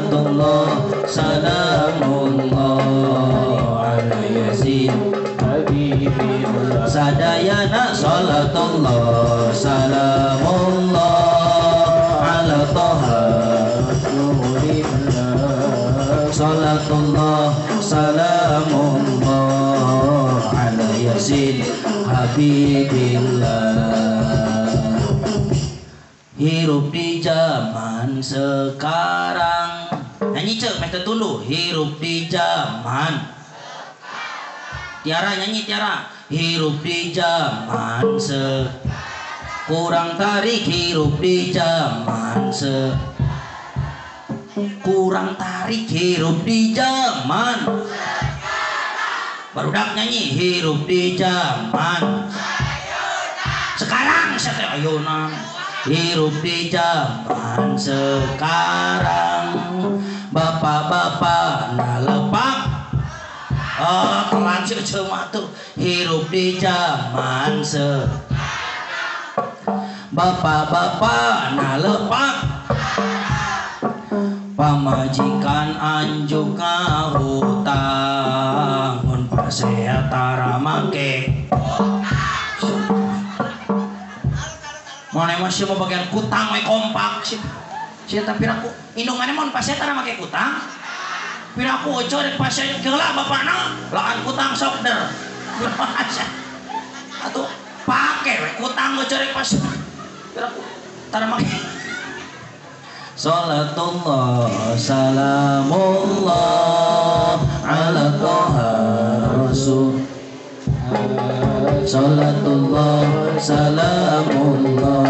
salatullah salamullah ala yasin habibillah sadayana salatullah salamullah ala toha nurillah salatullah salamullah ala yasin habibillah. Hirup di zaman sekarang nyanyi cek mereka dulu. Hirup di zaman Tiara nyanyi Tiara. Hirup di zaman kurang tarik. Hirup di zaman kurang tarik. Hirup di zaman barudak nyanyi. Hirup di zaman sekarang saya ayunan. Hirup di zaman sekarang bapak-bapak nalepak telan cuma tuh. Hirup di zaman bapak-bapak nalepak pamajikan anjuk ngahutang mun pasea tara make mana masih mau bagian kutang we kompak sih tapi aku indungannya mau pasea tara make kutang pira aku ojo rek pasea geula bapakna lakan kutang sok der atuh pake we kutang ojo rek pasea pira aku tara make. Salatullah salamullah ala toha rasul salatullah salamullah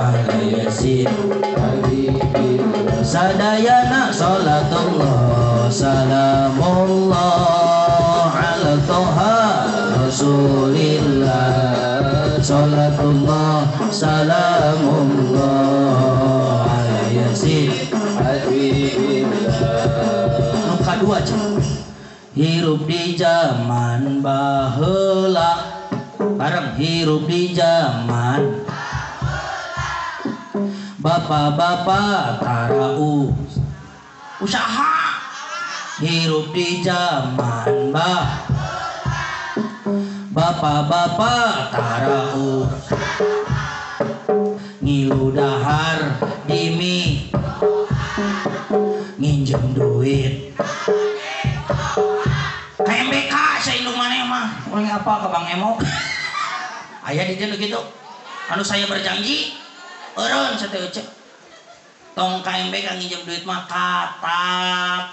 ala yasin habibillah sadayana salatullah salamullah ala toha rasulillah salatullah salamullah ala yasin habibillah. Nuka dua hirup di zaman baheula bareng. Hirup di zaman bapak-bapak tara usaha. Hirup di zaman bapak-bapak tara ngilu dahar dimi nginjem duit KMBK saya indung mana mah orang apa ke Bang Emo ayah di jenuh gitu anu saya berjanji eureun sateu cek tong KMBK nginjem duit mah katak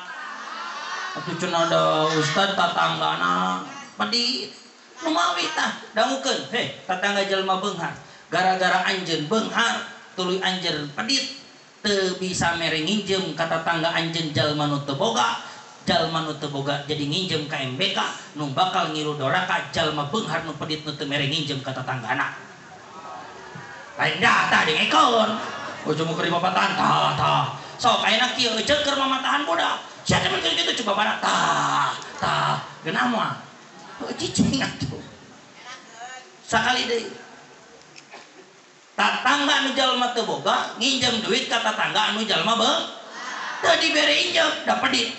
atuh cenah ada ustad tatanggana padi nu mawi tah dangukeun heh tatangga jelema beunghar gara-gara anjeun beunghar tuluy anjeun pedit teu bisa mere nginjem ka tatangga anjeun jalma nu teu boga jalma nu teu boga jadi nginjem ka MBK nu bakal ngilu doraka jalma beunghar nu pedit nu teu mere nginjem ka tatanggana lain dah tah dengekeun ujung keur babatan tah sok ayeuna kieu eceuk keur mamatahan budak sia teh kitu kitu coba mana tah geunah moal cicing atuh sakali deui tatangga anu jalma teu boga nginjem duit ka tatangga anu jalma beung teu dibere injem da pedit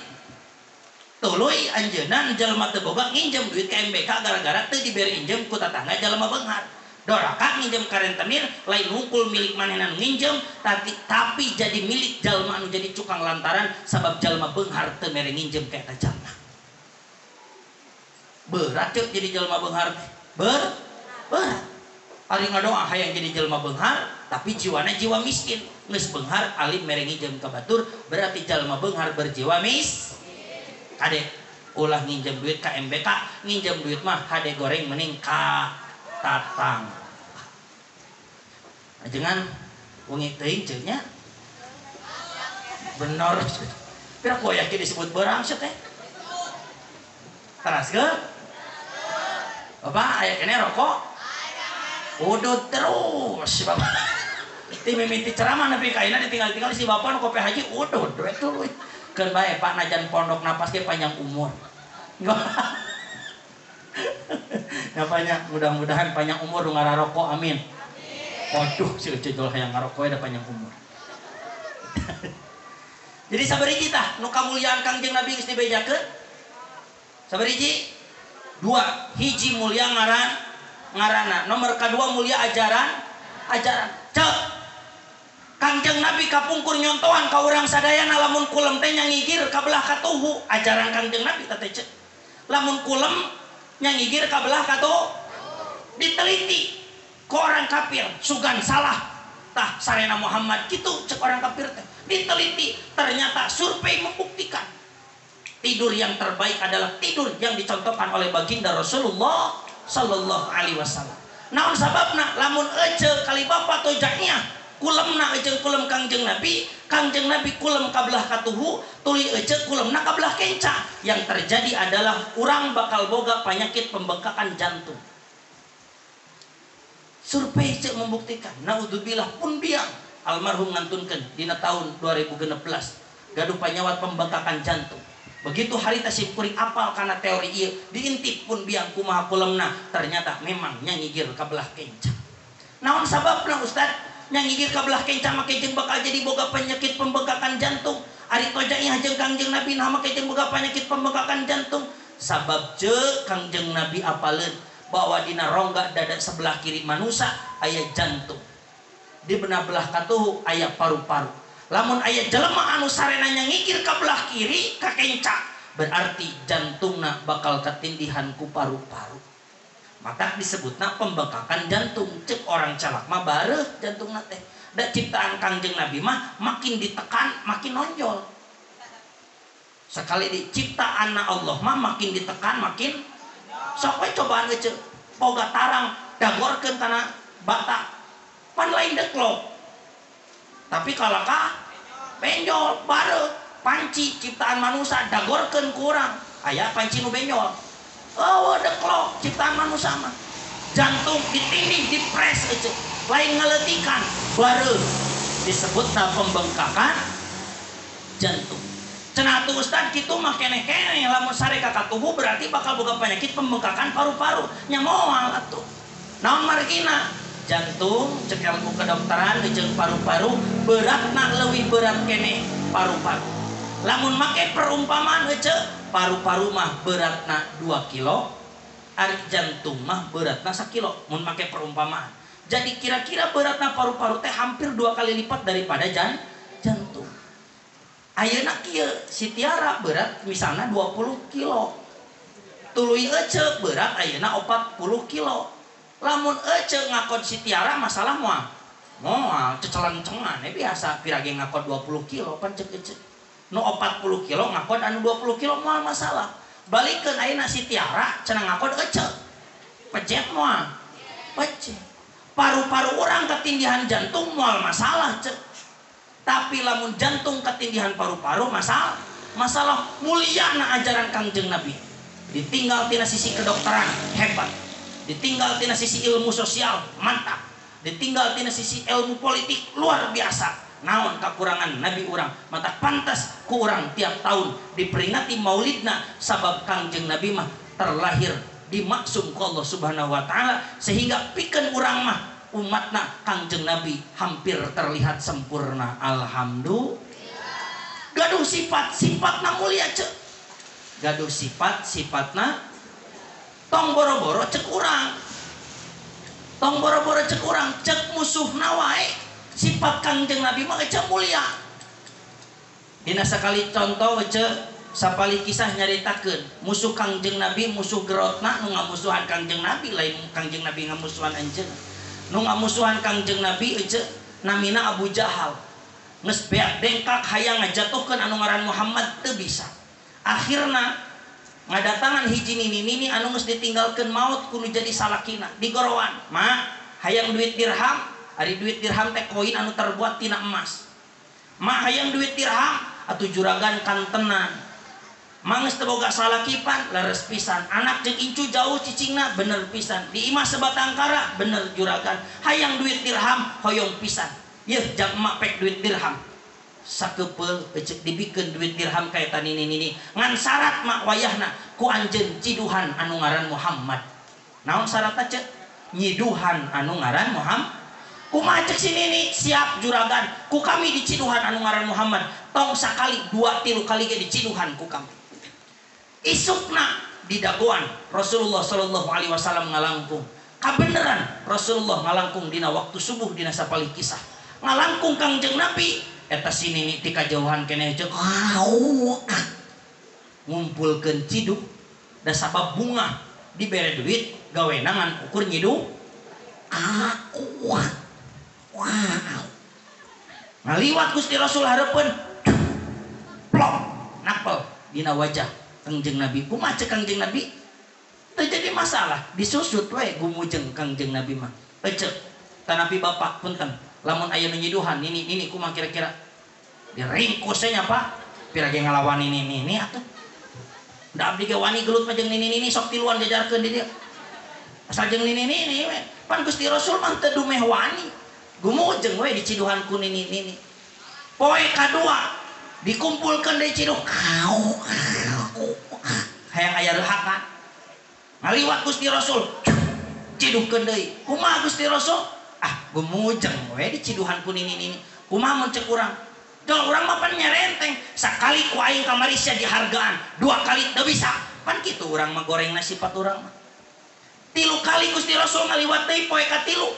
tuluy anjeunna jalma teu boga nginjem duit ka MBK gara-gara teu dibere injem ku tatangga jalma beunghar doraka nginjem ka rentenir lain hungkul milik manehna nu nginjem tapi jadi milik jalma anu jadi cukang lantaran sabab jalma beunghar teu mere nginjem ka eta jalma berat cuk jadi jalma beunghar berat ari ngadoa hayang jadi jelema beunghar tapi jiwana jiwa miskin geus beunghar alim mere nginjem ka batur berarti jelema beunghar berjiwa kade ulah nginjem duit ka MBK nginjem duit mah hade goreng mending ka tatang ajengan wengi teuing ceuk nya bener pira ku yakin disebut beurang sia teh taraskeun Bapak aya keneh rokok udut terus bapak ti mimiti ceramah nepi ka ayeuna ditinggal-tinggal si bapak nu kopi haji udut we tuluy keun bae Pak najan pondok napas ge panjang umur Napanya mudah-mudahan panjang umur nu ngararokok amin. Waduh si Ece Jol hayang ngarokok da panjang umur. Jadi sabariji tah nu kamuliaan Kangjeng Nabi geus dibejakeun. Sabariji? 2, hiji mulia ngarana. Nomor kedua mulia ajaran. Cek Kangjeng Nabi kapungkur nyontohan ka urang sadayana lamun kulem teh nyangigir ka belah katuhu ajaran Kangjeng Nabi teh cek. Lamun kulem nyangigir ka belah katuhu diteliti ke orang kafir sugan salah tah sarena Muhammad gitu cek orang kafir teh. Diteliti, ternyata survei membuktikan tidur yang terbaik adalah tidur yang dicontohkan oleh baginda Rasulullah sallallahu alaihi wasallam. Naon sababna? Lamun ece kali bapa tojanya kulemna ece kulem Kangjeng Nabi kulem kabelah katuhu, tuli ece kulemna kabelah kenca. Yang terjadi adalah urang bakal boga penyakit pembengkakan jantung. Survei cek membuktikan. Naudzubillah pun biang almarhum ngantunkeun dina tahun 2016 gaduh panyawat pembengkakan jantung. Begitu harita simkuring apal karena teori ieu diintip pun biang kumaha kulemna, ternyata memang nyangigir kabelah kenca. Naon sababna Ustad? Nyangigir kabelah kenca make jeung bakal jadi boga penyakit pembengkakan jantung. Ari tojanya jeung Kangjeng Nabi nah make jeung boga penyakit pembengkakan jantung. Sabab je Kangjeng Nabi apaleun bahwa dina rongga dada sebelah kiri manusia aya jantung. Di belah katuhu aya paru-paru. Lamun aya jelema anu sarena nyangigir ka belah kiri ka kenca, berarti jantungna bakal ketindihan ku paru-paru. Maka disebutna pembengkakan jantung. Cek orang calak mah bareuh jantungna teh. Da ciptaan Kangjeng Nabi mah makin ditekan makin nonjol. Sekali diciptaan Allah mah makin ditekan makin sok we cobaan euceuk boga tarang dagorkeun kana bata pan lain deklok. Tapi kalau benjol bareuh panci ciptaan manusia dagorkeun ku urang aya panci nu benjol. Oh deklok ciptaan manusia mah jantung ditindih dipres euceuk lain ngaletikan bareuh disebutna pembengkakan jantung. Cenah atuh Ustad kitu mah keneh-keneh lamun sare ka katubuh berarti bakal boga penyakit pembengkakan paru-paru nya moal atuh. Naon margina? Jantung cek ilmu kedokteran jeung paru-paru beratna leuwih berat keneh paru-paru. Lamun make perumpamaan heuceuk paru-paru mah beratna 2 kilo, ari jantung mah beratna 1 kilo mun make perumpamaan. Jadi kira-kira beratna paru-paru teh hampir 2 kali lipat daripada jantung. Ayeuna kieu si Tiara berat misalnya 20 kilo. Tuluy ece berat ayeuna 40 kilo. Lamun ece ngakon si Tiara masalah moal cecelencengan biasa pirage ngakon 20 kilo pan cek ece. Nu 40 kilo ngakon anu 20 kilo moal masalah. Balikeun ayeuna si Tiara cenah ngakon ece. Pejet moal. Pejet. Paru-paru orang ketindihan jantung moal masalah cek. Tapi lamun jantung ketindihan paru-paru masalah muliana ajaran Kangjeng Nabi. Ditinggal tina sisi kedokteran hebat, ditinggal tina sisi ilmu sosial mantap, ditinggal tina sisi ilmu politik luar biasa. Naon kakurangan Nabi urang mata pantas ku urang tiap tahun diperingati maulidna sabab Kangjeng Nabi mah terlahir dimaksum ku Allah Subhanahu wa taala sehingga pikeun urang mah umatna Kangjeng Nabi hampir terlihat sempurna. Alhamdulillah. Gaduh sifat-sifatna mulia cek. Gaduh sifat-sifatna tong boro-boro cek urang. Tong boro-boro cek urang cek musuhna wae sifat Kangjeng Nabi mah cek mulia. Dina sakali contoh cek sapali kisah nyaritakeun musuh Kangjeng Nabi musuh gerotna nu ngamusuhan Kangjeng Nabi lain Kangjeng Nabi ngamusuhan anjeun. Nu ngamusuhan Kangjeng Nabi ece namina Abu Jahal geus beak dengkak hayang ngajatuhkeun anu ngaran Muhammad teu bisa. Akhirna ngadatangan hiji nini anu geus ditinggalkeun maut kudu jadi salakina digorowan. Ma hayang duit dirham, ari duit dirham teh koin anu terbuat tina emas. Ma hayang duit dirham atuh juragan kantenan. Mangis teboga salakipan leres pisan anak jeung incu jauh cicingna bener pisan di imah sebatang kara bener juragan hayang duit dirham hoyong pisan yeuh jang emak pek duit dirham sakepeul ecek dibikeun duit dirham kaya tani nini ngan syarat mak wayahna ku anjeun ciduhan anu ngaran Muhammad. Naon syaratna cek? Nyiduhan anu ngaran Muhammad. Kumaha cek si Nini siap juragan ku kami di ciduhan anu ngaran Muhammad tong sakali 2-3 kali ge di ciduhan ku kami. Isukna di dagoan Rasulullah sallallahu alaihi wasallam ngalangkung kabeneran Rasulullah ngalangkung dina waktu subuh dina sapalih kisah ngalangkung Kangjeng Nabi eta si Nini ti kajauhan keneh jeung ngumpulkeun ciduk da sabab bunga dibere duit gawenangan ukur nyidu kuat. Wow. Ngaliwat Gusti Rasul hareupeun plok napel dina wajah Kangjeng Nabi. Kumaha cek Kangjeng Nabi? Teu jadi masalah, disusut we gumujeng Kangjeng Nabi mah. Ecek tanapi bapak punten, lamun aya nu nyiduhan nini kumaha kira-kira? Diringkus nya Pak. Pira ge ngalawan nini atuh. Da abdi ge wani gelut mah jeung nini sok tiluan jajarkeun di dieu. Asal jeung nini we. Pan Gusti Rasul mah teu dumeh wani. Gumujeng we di ciduhan ku nini. Poe kadua dikumpulkan dari ciduk hayang aya rehakan ngaliwat Gusti Rasul ciduhkeun deui kumaha Gusti Rasul gumujeng we di ciduhan ku nini kumaha mun cek urang dong urang mah pan nyarenteng sakali ku aing kamari sia dihargaan 2 kali teu bisa pan kitu urang mah gorengna sifat urang mah 3 kali Gusti Rasul ngaliwat deui poe katilu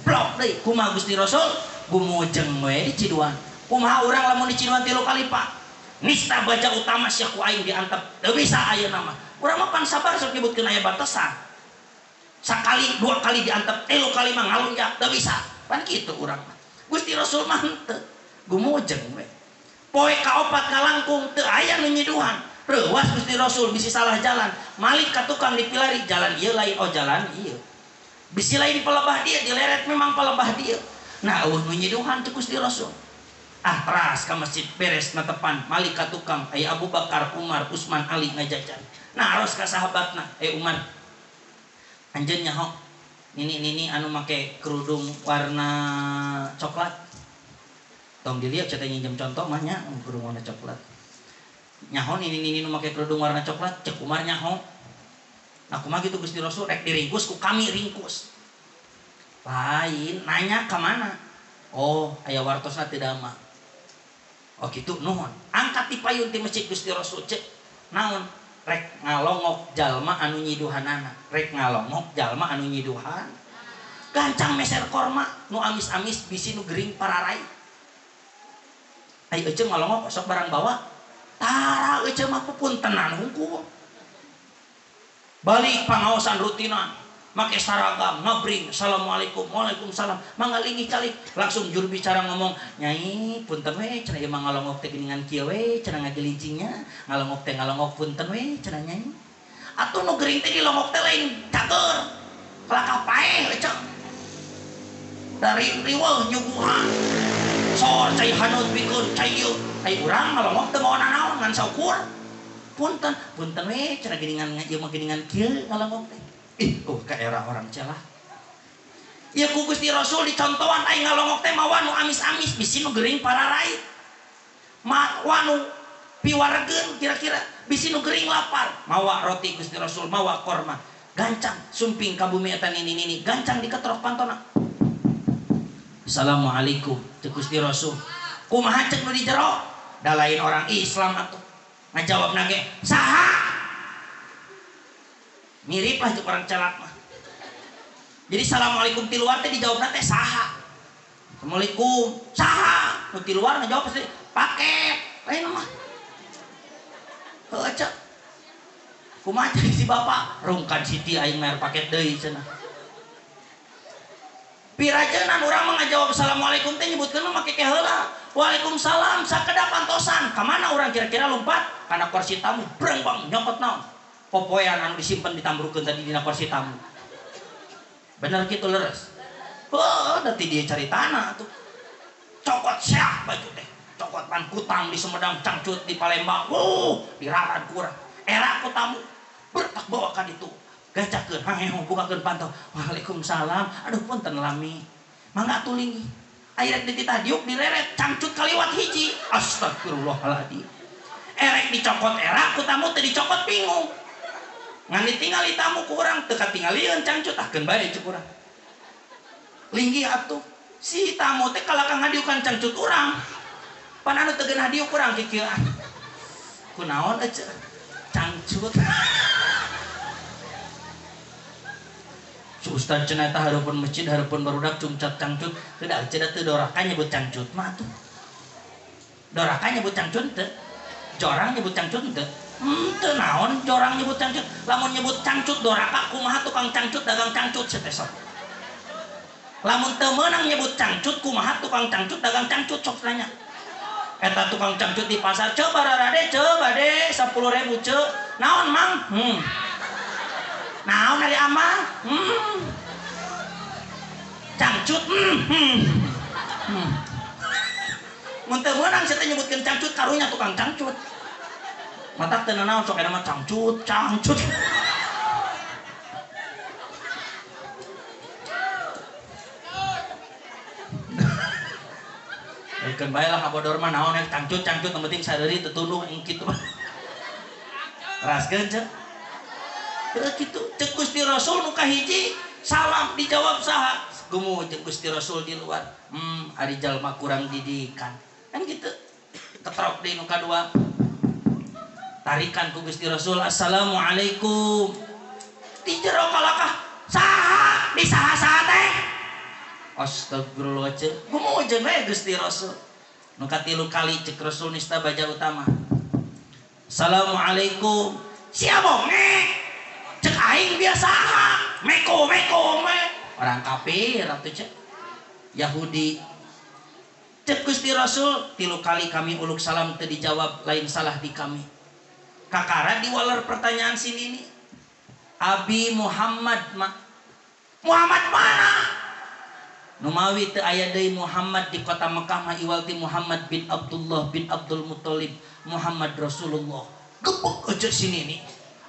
blok deui kumaha Gusti Rasul gumujeng we di ciduhan kumaha urang lamun di ciduhan 3 kali Pak nista baja utama sia ku aing diantep teu bisa ayeuna mah urang mah pan sabar sok nyebutkeun aya batasan sakali 2 kali diantep 3 kali mah ngalunjak teu bisa pan kitu urang mah Gusti Rasul mah henteu gumujeng we poe kaopat ngalangkung teu aya nu nyiduhan reuwas Gusti Rasul bisi salah jalan malik ka tukang dipilari jalan ieu lain jalan ieu bisi lain palebah dia dileret memang palebah dia nah nu nyiduhan teh Gusti Rasul teras ka masjid beres na tepan malik ka tukang aya Abu Bakar Umar Utsman Ali ngajajan nah aros ka sahabatna Umar anjeun nyaho nini anu make kerudung warna coklat tong dilihat cenah nginjem contoh mah nya kerudung warna coklat nyaho nini nu make kerudung warna coklat cek Umar nyaho nah kumaha gitu Gusti Rasul rek diringkus ku kami ringkus lain nanya ke mana aya wartosna teu dama kitu nuhun angkat ti payun ti masjid Gusti Rasul cek naon rek ngalongok jalma anu nyiduhanana rek ngalongok jalma anu nyiduhan gancang meser korma nu amis-amis bisi nu gering pararai ai eceung ngalongok sok barang bawa tara eceung mah puntenan hungkul balik pangaosan rutinan make saragam ngabring assalamualaikum waalaikumsalam mangalingi calik langsung juru bicara ngomong nyai punten we cenah ieu mah ngalongok teh geuningan kieu we cenah ngagelincingnya ngalongok punten we cenah nyai atuh nu gering teh dilongok teh lain cager kelaka paeh ecek dari riweuh nyuguhan sor cai hanut pikeun cai ieu ai urang ngalongok teh mau naon ngan saukur punten we cenah geuningan ieu mah geuningan kieu ngalongok teh ke era orang celah ya ku Gusti Rasul dicontohan aing ngalongok teh mawa nu amis-amis bisi nu gering pararai mawa nu piwargeun kira-kira bisi nu gering lapar mawa roti Gusti Rasul mawa korma gancang sumping ka bumi eta nini gancang diketrok pantona assalamualaikum cek Gusti Rasul kumaha cek nu di jero da lain orang Islam atuh ngajawabna ge saha mirip lah cek orang celak mah jadi assalamualaikum ti luar teh dijawabna teh saha assalamualaikum saha nu ti luar ngajawab pasti paket lain mah heuh cek kumaha cek si bapak rungkan siti aing mer paket deui cenah pirajeunna urang mah ngajawab assalamualaikum teh nyebutkeun mah make heula waalaikumsalam sakedah pantosan ka mana urang kira-kira lompat kana kursi tamu breng bang nyokot naon popoean anu disimpen ditambrukeun tadi dina kursi tamu bener gitu leres dati dia cari tanah tuh cokot syah baju teh cokot pan kutang di Sumedang cangcut di Palembang diraran kurang era ku tamu bertak bawa ka ditu gacakeun hangehong bukakeun pantau waalaikumsalam aduh punten lami mangga tuling airek dititah diuk direret cangcut kaliwat hiji astagfirullahaladzim erek dicokot era ku tamu teh dicokot bingung ngan ditinggali tamu kurang teka tinggalian cangcut akan baik cek kurang linggi atuh si tamu teh kalakang hadiukan cangcut kurang pan anu teu geuna hadiu kurang kikieuan kunaon aja cangcut Ustaz cenah eta hareupeun masjid hareupeun barudak cumcat cangcut teu da cenah teu dorakan nyebut cangcut mah tuh dorakan nyebut cangcut teu jorang nyebut cangcut teu teu naon jorang nyebut cangcut lamun nyebut cangcut doraka kumaha tukang cangcut dagang cangcut setesot lamun teu meunang nyebut cangcut kumaha tukang cangcut dagang cangcut sok nanya eta tukang cangcut di pasar coba rarade coba deh 10.000 ceu naon mang naon ari amah cangcut mun teu meunang saya nyebutkeun cangcut karunya tukang cangcut mata teu naon sok eta mah cangcut Ikan baiklah kabodor mah naon yang cangcut yang penting sadari tetunuh yang gitu mah raskeun cek gitu cek Gusti Rasul nu kahiji salam dijawab saha gumu cek Gusti Rasul di luar ari jalma kurang didikan kan gitu ketrok deui nu kadua tarikan ku Gusti Rasul assalamualaikum di jero kalakah saha di saha teh astagfirullah cek gumu jeung we Gusti Rasul nu katilu kali cek Rasul nista baja utama assalamualaikum sia bonge cek aing biasa meko me orang kafir atuh cek Yahudi cek Gusti Rasul tilu kali kami uluk salam teu dijawab lain salah di kami kakara diwaler pertanyaan sini nih Abi Muhammad Muhammad mana numawi teu aya deui Muhammad di kota Mekah mah iwalti Muhammad bin Abdullah bin Abdul Muthalib Muhammad Rasulullah gebek cek sini nih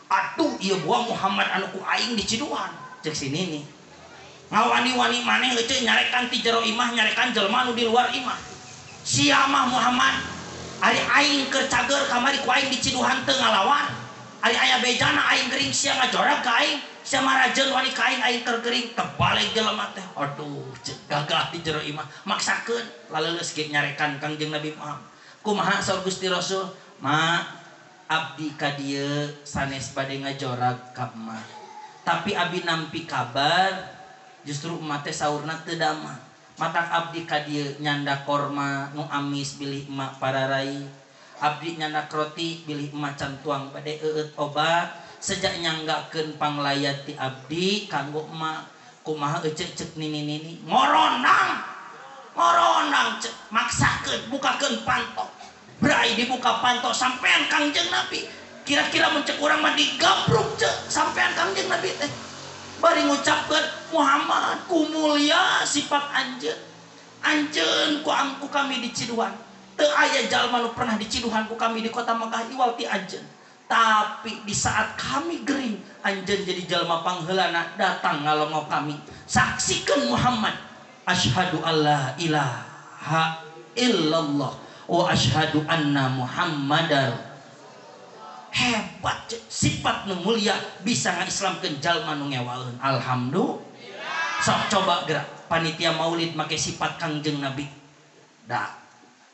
atuh ieu buah Muhammad anu ku aing diciduhan cek sini nih ngawani-wani maneh euy nyarekan ti jero imah nyarekan jelema anu di luar imah sia mah Muhammad ari aing keur cager kamari ku aing diciduhan teu ngalawan ari aya bejana aing gering sia ngajorab ka aing sia marajeun wani ka aing keur gering tebalik jelema teh aduh gagah di jero imah maksakeun laleuleus ge nyarekan Kangjeng Nabi Muhammad kumaha saur Gusti Rasul ma abdi ka dieu sanes bade ngajorab ka emak tapi abi nampi kabar justru emak teh saurna teu damah matak abdi ka dieu nyanda korma nu amis bilih emak pararai abdi nyanda roti bilih emak can tuang bade eueut obat sejak nyanggakeun panglayat ti abdi kanggo emak kumaha cek nini ngorondang cek maksakeun bukakeun pantok berai dibuka pantok sampean Kangjeng Nabi kira-kira mencek urang mah digabruk cek sampean Kangjeng Nabi teh bari ngucapkeun Muhammad ku mulia sifat anjeun ku kami diciduhan teu aya jalma nu pernah diciduhan ku kami di kota Mekah iwal ti anjeun tapi di saat kami gering anjeun jadi jalma pangheulana datang ngalongok kami saksikeun Muhammad asyhadu alla ilaha illallah wa asyhadu anna Muhammadar hebat sifat nu mulia bisa ngaislamkeun jalma nu ngewaeun alhamdulillah sok coba gerak panitia maulid make sifat Kangjeng Nabi da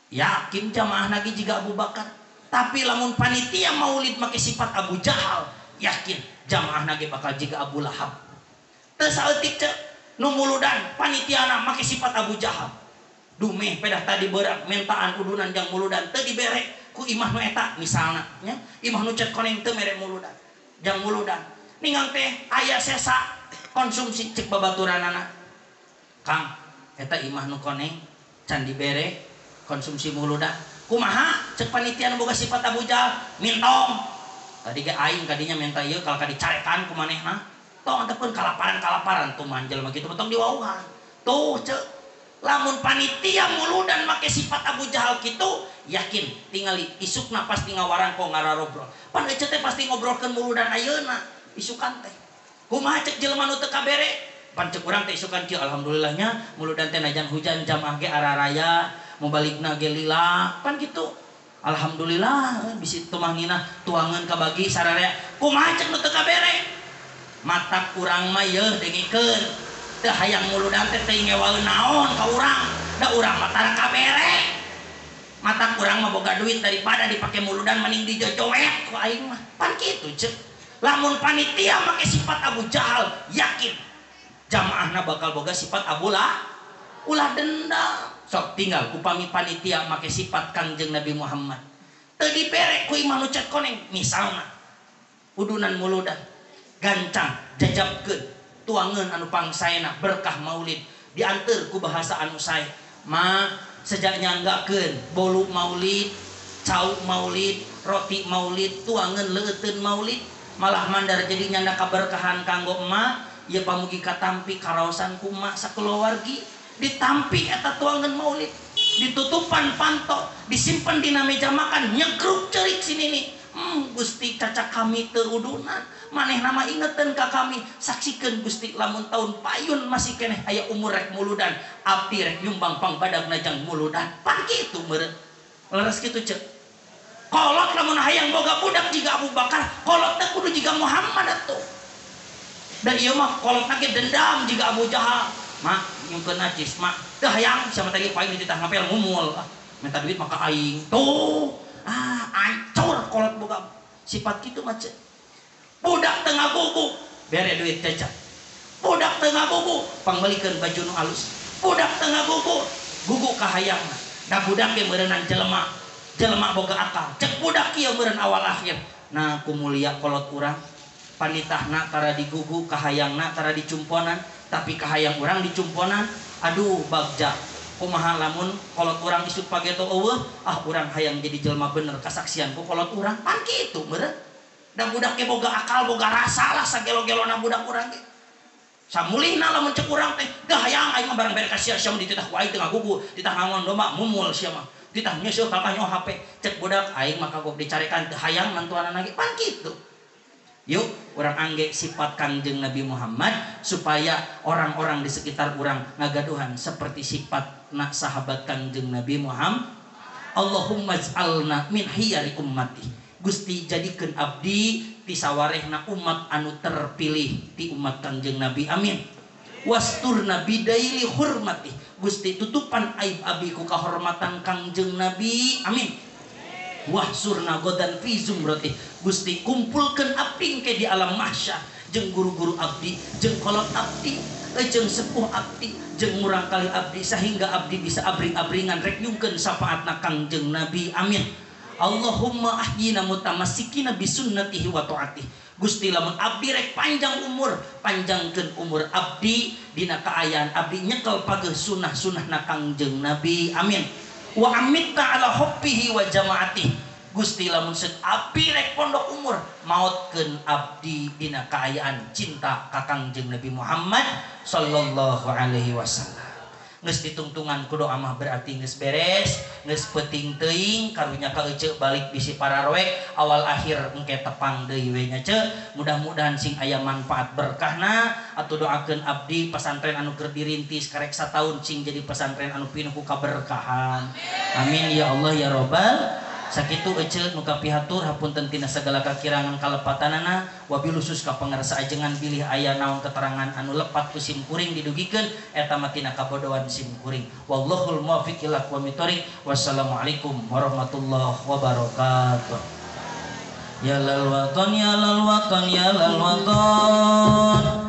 yakin jamaah lagi juga Abu Bakar tapi lamun panitia maulid make sifat Abu Jahal yakin jamaah lagi bakal juga Abu Lahab teu saeutik cek nu muludan panitiana make sifat Abu Jahal dumeh pedah tadi berak mentaan udunan jang muludan teu dibere ku imah nu eta misalna nya imah nu cek koneng teu mere muludan jang muludan ningang teh aya sesa konsumsi cek babaturanana Kang eta imah nu koneng can dibere konsumsi muludan kumaha cek panitia nu boga sifat Abu Jahal mintong tadi ge aing kadinya minta ieu kalau kadi carekan ku manehna tong antepun kalaparan tuh manjel mah kitu betong diwauhan tuh cek lamun panitia muludan make sifat Abu Jahal kitu yakin tingali isukna pasti ngawarang kok ngararobrol pan ece teh pasti ngobrolkeun muludan ayeuna isukan teh kumaha cek jelema nu teu kabere pan cek urang teh isukan kieu alhamdulillahnya muludan teh najan hujan jamaah ge araraya mubalikna ge lila pan kitu Alhamdulillah bisi tumangina tuangan kabagi sararea kumaha cek nu teu kabere mata kurang mah yeuh dengikeun teu hayang muludan teh teu ngewaeun naon ka urang da urang mah tara kabere mata kurang mah boga duit daripada dipake muludan mending dijojoet ku aing mah pan kitu cek lamun panitia make sifat Abu Jahal yakin jamaahna bakal boga sifat ulah dendam sok tinggal upami panitia make sifat Kangjeng Nabi Muhammad teu dibere ku imah nu cek koneng misalna udunan muludan gancang jajabkeun tuangeun anu pangsaena berkah maulid dianteur ku bahasa anu sae ma sejak nyanggakeun bolu maulid cau maulid roti maulid tuangeun leuteun maulid malah mandar jadi nyanda kaberkahan kanggo emak ieu pamugi katampi karaosan ku emak sakeluargi ditampi eta tuangeun maulid ditutupan panto disimpen dina meja makan nyegruk cerik sini nih Gusti cacak kami teu udunan maneh nama ingetan ka kami saksikeun Gusti lamun tahun payun masih keneh aya umur rek muludan abdi rek nyumbang pangbadagna jang muludan pan kitu meureun leres kitu ceuk kolot lamun hayang boga budak jiga Abu Bakar kolot teh kudu jiga Muhammad atuh da ieu mah kolotna ge dendam jiga Abu Jahal mak nyungkeun najis mak teu hayang sama tadi paing dititah ngapel ngumul minta duit maka aing tuh ancur kolot boga sifat kitu mah ceuk budak tengah gugu bere duit caca budak tengah gugu pangbelikeun baju nu alus budak tengah gugu kahayangna da budak ge meureunnan jelema boga akal cek budak kieu meureun awal akhir nah kumulia kolot urang panitahna tara digugu kahayangna tara dicumponan tapi kahayang urang dicumponan aduh bagja kumaha lamun kolot urang isuk pageto eueuh urang hayang jadi jelema bener kasaksian ku kolot urang pan kitu meureun da budak ge boga akal boga rasa lah sagelo-gelona budak urang ge samulihna lamun cek urang teh da hayang aing mah bareng bere ka sia dititah ku aing tengah gugu ditah ngangon domba mumul sia mah ditah nyeuseul ka nyo HP cek budak aing mah kagok dicarekan teu hayang mantuanana ge pan kitu yuk urang angge sifat Kangjeng Nabi Muhammad supaya orang-orang di sekitar urang ngagaduhan seperti sifatna sahabat Kangjeng Nabi Muhammad Allahumma ij'alna min khiyari ummati Gusti jadikeun abdi ti sawarehna umat anu terpilih ti umat Kangjeng Nabi amin wasturna bidaili hurmati Gusti tutupan aib abdi ku kahormatan Kangjeng Nabi amin wahsurna godan fi zumrati Gusti kumpulkeun abdi ke di alam mahsyar jeung guru-guru abdi jeung kolot abdi jeung sepuh abdi jeung murang kali abdi sehingga abdi bisa abring-abringan rek nyungkeun syafaatna Kangjeng Nabi amin Allahumma ahyina mutamassikina bisunnatihi wa taatih Gusti lamun abdi rek panjang umur panjangkeun umur abdi dina kaayaan abdi nyekel pageuh sunnah-sunnahna Kangjeng Nabi amin wa amitta ala hubbihi wa jamaatih Gusti lamun seuk abdi rek pondok umur maotkeun abdi dina kaayaan cinta ka Kangjeng Nabi Muhammad sallallahu alaihi wasallam geus ditungtungan ku doa mah berarti geus beres geus peuting teuing karunya ka ece balik bisi pararoek awal akhir engke tepang deui we nya ceuk mudah-mudahan sing aya manfaat berkahna atuh doakeun abdi pesantren anu keur dirintis karek sataun sing jadi pesantren anu pinuh ku kaberkahan amin ya Allah ya robbal sakitu ece nu kapihatur hapunten tina sagala kakirangan kalepatanana wabil khusus ka pangarsa ajengan bilih aya naon keterangan anu lepat ku sim kuring didugikeun eta mah tina kabodohan sim kuring wallahul muwaffiq ila aqwamit thoriq wassalamualaikum warahmatullahi wabarakatuh ya lal watan ya lal watan ya lal watan